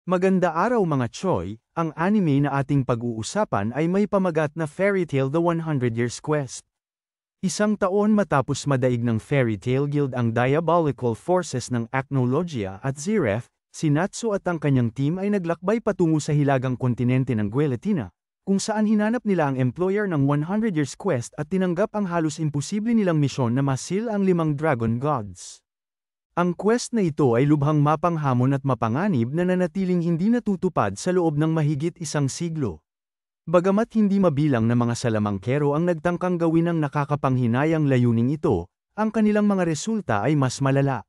Maganda araw mga Choy, ang anime na ating pag-uusapan ay may pamagat na Fairy Tail The 100 Years Quest. Isang taon matapos madaig ng Fairy Tail Guild ang diabolical forces ng Acnologia at Zeref, si Natsu at ang kanyang team ay naglakbay patungo sa hilagang kontinente ng Guillotina, kung saan hinanap nila ang employer ng 100 Years Quest at tinanggap ang halos imposible nilang misyon na masil ang 5 Dragon Gods. Ang quest na ito ay lubhang mapanghamon at mapanganib na nanatiling hindi natutupad sa loob ng mahigit 1 siglo. Bagamat hindi mabilang na mga salamangkero ang nagtangkang gawin ang nakakapanghinayang layuning ito, ang kanilang mga resulta ay mas malala.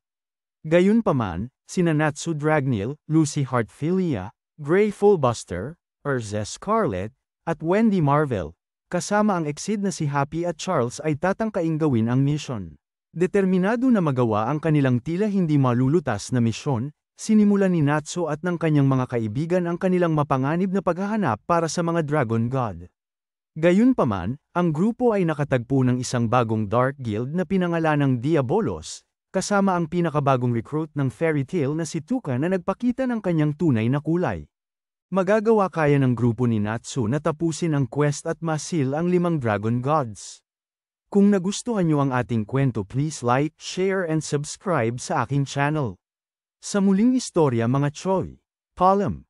Gayunpaman, sina Natsu Dragneel, Lucy Heartfilia, Gray Fullbuster, Urza Scarlet, at Wendy Marvel, kasama ang exid na si Happy at Charles ay tatangkaing gawin ang mission. Determinado na magawa ang kanilang tila hindi malulutas na misyon, sinimulan ni Natsu at ng kanyang mga kaibigan ang kanilang mapanganib na paghahanap para sa mga Dragon God. Gayunpaman, ang grupo ay nakatagpo ng isang bagong Dark Guild na pinangalanang Diabolos, kasama ang pinakabagong recruit ng Fairy Tail na si Tuka na nagpakita ng kanyang tunay na kulay. Magagawa kaya ng grupo ni Natsu na tapusin ang quest at masil ang 5 Dragon Gods. Kung nagustuhan nyo ang ating kwento, please like, share and subscribe sa aking channel. Sa muling istorya mga Choy, paalam!